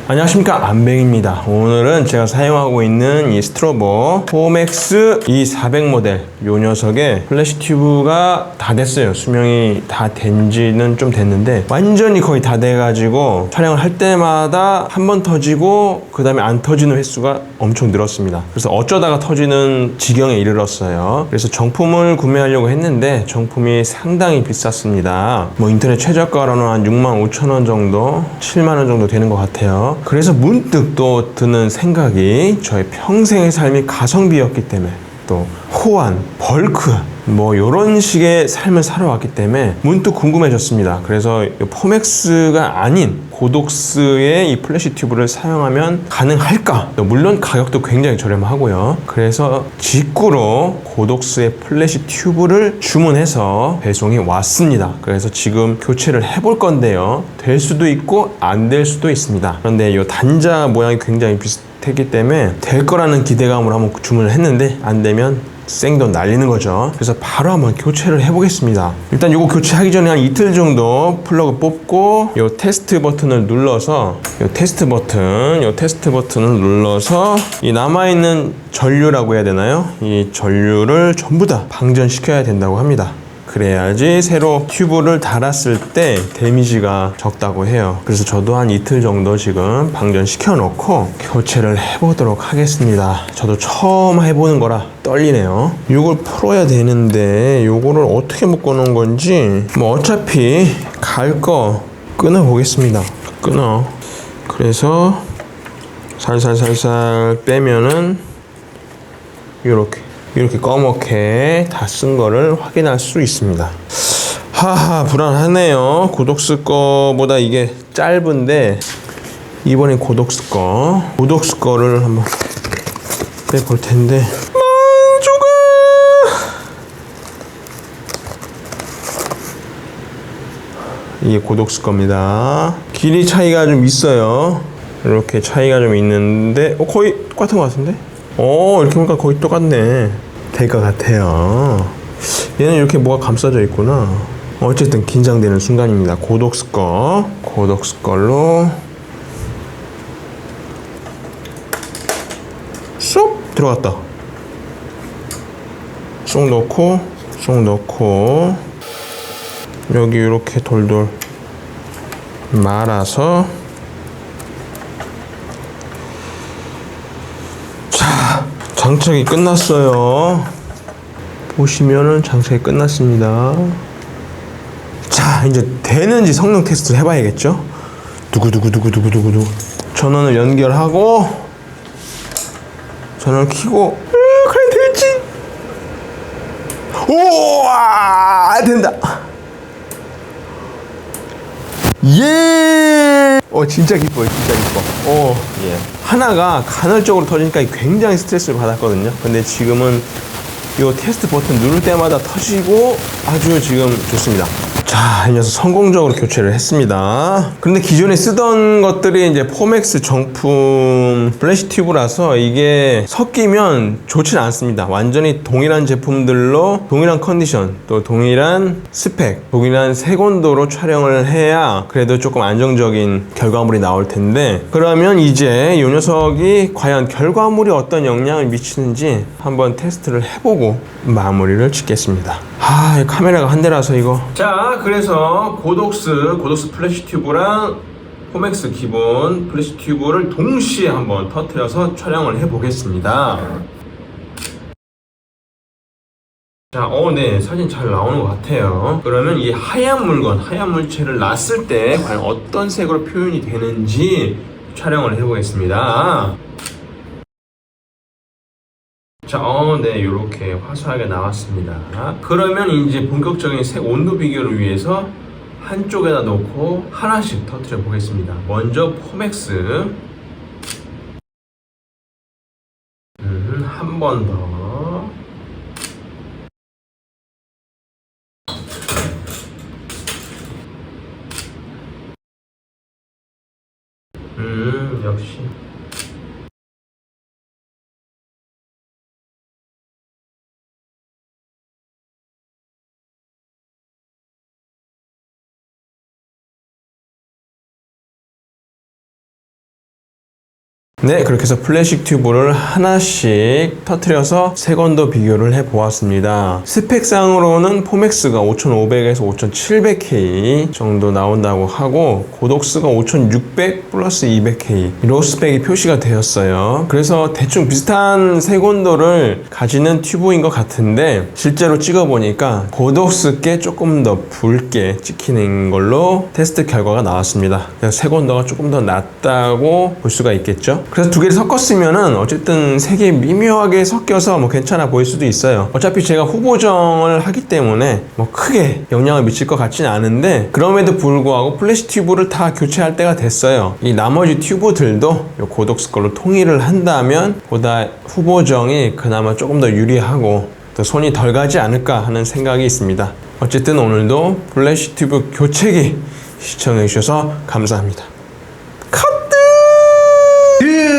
안녕하십니까, 안뱅입니다. 오늘은 제가 사용하고 있는 이 스트로보 포맥스 E400 모델, 요 녀석의 플래시 튜브가 다 됐어요. 수명이 다 된지는 좀 됐는데 완전히 거의 다 돼가지고 촬영을 할 때마다 한 번 터지고 그 다음에 안 터지는 횟수가 엄청 늘었습니다. 그래서 어쩌다가 터지는 지경에 이르렀어요. 그래서 정품을 구매하려고 했는데 정품이 상당히 비쌌습니다. 뭐 인터넷 최저가로는 한 65,000원 정도, 7만원 정도 되는 것 같아요. 그래서 문득 또 드는 생각이 저의 평생의 삶이 가성비였기 때문에, 또 호환, 벌크, 뭐 이런 식의 삶을 살아왔기 때문에 문득 궁금해졌습니다. 그래서 포맥스가 아닌 고독스의 이 플래시 튜브를 사용하면 가능할까? 물론 가격도 굉장히 저렴하고요. 그래서 직구로 고독스의 플래시 튜브를 주문해서 배송이 왔습니다. 그래서 지금 교체를 해볼 건데요. 될 수도 있고 안 될 수도 있습니다. 그런데 이 단자 모양이 굉장히 비슷했기 때문에 될 거라는 기대감으로 한번 주문을 했는데 안 되면 생돈 날리는 거죠. 그래서 바로 한번 교체를 해보겠습니다. 일단 이거 교체하기 전에 한 이틀 정도 플러그 뽑고 이 테스트 버튼을 눌러서 이 테스트 버튼을 눌러서 이 남아있는 전류라고 해야 되나요? 이 전류를 전부 다 방전시켜야 된다고 합니다. 그래야지 새로 튜브를 달았을 때 데미지가 적다고 해요. 그래서 저도 한 이틀 정도 지금 방전시켜 놓고 교체를 해보도록 하겠습니다. 저도 처음 해보는 거라 떨리네요. 이걸 풀어야 되는데 이거를 어떻게 묶어 놓은 건지, 뭐 어차피 갈 거 끊어 보겠습니다. 끊어. 그래서 살살살살 빼면은 이렇게 검게 다 쓴 거를 확인할 수 있습니다. 하하, 불안하네요. 고독스 거보다 이게 짧은데 이번엔 고독스 거를 한번 빼볼 텐데, 만조가 이게 고독스 겁니다. 길이 차이가 좀 있어요. 이렇게 차이가 좀 있는데 거의 똑같은 것 같은데? 이렇게 보니까 거의 똑같네. 될 것 같아요. 얘는 이렇게 뭐가 감싸져 있구나. 어쨌든 긴장되는 순간입니다. 고독스 걸로 쏙 들어갔다. 쏙 넣고 여기 이렇게 돌돌 말아서, 장착이 끝났어요. 보시면은 장착이 끝났습니다. 자, 이제 되는지 성능 테스트를 해봐야겠죠? 두구두구두구두구두구. 전원을 연결하고 전원을 켜고, 과연 될지? 우와, 된다. 예. 진짜 기뻐요. 예. 하나가 간헐적으로 터지니까 굉장히 스트레스를 받았거든요. 근데 지금은 이 테스트 버튼 누를 때마다 터지고 아주 지금 좋습니다. 자, 이 녀석 성공적으로 교체를 했습니다. 그런데 기존에 쓰던 것들이 이제 포맥스 정품 플래시 튜브라서 이게 섞이면 좋지는 않습니다. 완전히 동일한 제품들로 동일한 컨디션, 또 동일한 스펙, 동일한 색온도로 촬영을 해야 그래도 조금 안정적인 결과물이 나올 텐데, 그러면 이제 이 녀석이 과연 결과물이 어떤 영향을 미치는지 한번 테스트를 해보고 마무리를 짓겠습니다. 카메라가 한 대라서 이거. 자, 그래서 고독스 플래시 튜브랑 포맥스 기본 플래시 튜브를 동시에 한번 터뜨려서 촬영을 해보겠습니다. 자, 네, 사진 잘 나오는 것 같아요. 그러면 이 하얀 물체를 놨을 때 과연 어떤 색으로 표현이 되는지 촬영을 해보겠습니다. 자, 네, 이렇게 화사하게 나왔습니다. 그러면 이제 본격적인 색 온도 비교를 위해서 한쪽에다 놓고 하나씩 터뜨려 보겠습니다. 먼저 포맥스. 한 번 더. 역시. 네, 그렇게 해서 플래식 튜브를 하나씩 터트려서 색온도 비교를 해보았습니다. 스펙상으로는 포맥스가 5500에서 5700K 정도 나온다고 하고 고독스가 5600 플러스 200K 이런 스펙이 표시가 되었어요. 그래서 대충 비슷한 색온도를 가지는 튜브인 것 같은데 실제로 찍어보니까 고독스께 조금 더 붉게 찍히는 걸로 테스트 결과가 나왔습니다. 그래서 색온도가 조금 더 낮다고 볼 수가 있겠죠. 그래서 두 개를 섞었으면은 어쨌든 색이 미묘하게 섞여서 뭐 괜찮아 보일 수도 있어요. 어차피 제가 후보정을 하기 때문에 뭐 크게 영향을 미칠 것 같지는 않은데 그럼에도 불구하고 플래시 튜브를 다 교체할 때가 됐어요. 이 나머지 튜브들도 요 고독스 걸로 통일을 한다면 보다 후보정이 그나마 조금 더 유리하고 또 손이 덜 가지 않을까 하는 생각이 있습니다. 어쨌든 오늘도 플래시 튜브 교체기 시청해 주셔서 감사합니다.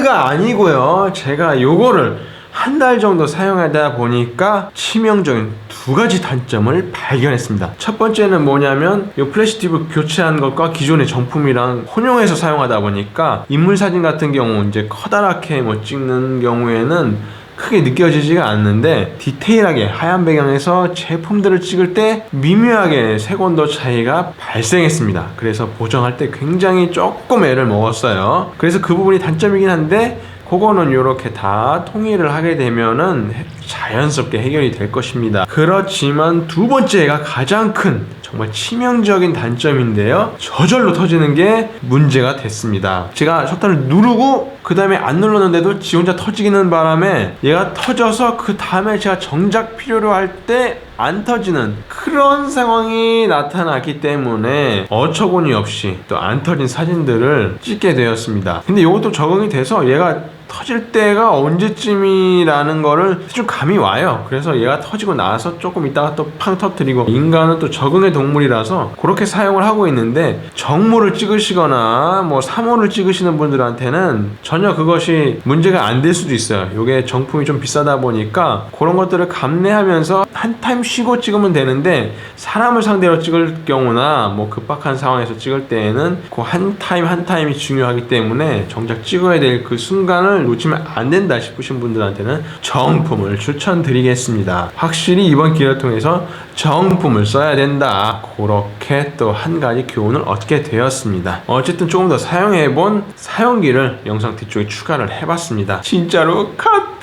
가 아니고요. 제가 요거를 한 달 정도 사용하다 보니까 치명적인 두 가지 단점을 발견했습니다. 첫 번째는 뭐냐면 이 플래시 튜브 교체한 것과 기존의 정품이랑 혼용해서 사용하다 보니까 인물 사진 같은 경우 이제 커다랗게 뭐 찍는 경우에는 크게 느껴지지가 않는데 디테일하게 하얀 배경에서 제품들을 찍을 때 미묘하게 색온도 차이가 발생했습니다. 그래서 보정할 때 굉장히 조금 애를 먹었어요. 그래서 그 부분이 단점이긴 한데 그거는 이렇게 다 통일을 하게 되면은 자연스럽게 해결이 될 것입니다. 그렇지만 두 번째가 가장 큰 정말 치명적인 단점인데요. 저절로 터지는 게 문제가 됐습니다. 제가 셔터를 누르고 그 다음에 안 눌렀는데도 지 혼자 터지는 바람에 얘가 터져서 그 다음에 제가 정작 필요로 할 때 안 터지는 그런 상황이 나타났기 때문에 어처구니 없이 또 안 터진 사진들을 찍게 되었습니다. 근데 이것도 적응이 돼서 얘가 터질 때가 언제쯤이라는 거를 좀 감이 와요. 그래서 얘가 터지고 나서 조금 있다가 또 팡 터뜨리고 인간은 또 적응의 동물이라서 그렇게 사용을 하고 있는데 정모를 찍으시거나 뭐 3호를 찍으시는 분들한테는 전혀 그것이 문제가 안 될 수도 있어요. 이게 정품이 좀 비싸다 보니까 그런 것들을 감내하면서 한 타임 쉬고 찍으면 되는데 사람을 상대로 찍을 경우나 뭐 급박한 상황에서 찍을 때에는 그 한 타임이 중요하기 때문에 정작 찍어야 될 그 순간을 놓치면 안 된다 싶으신 분들한테는 정품을 추천드리겠습니다. 확실히 이번 기회를 통해서 정품을 써야 된다. 그렇게 또 한 가지 교훈을 얻게 되었습니다. 어쨌든 조금 더 사용해본 사용기를 영상 뒤쪽에 추가를 해봤습니다. 진짜로 컷!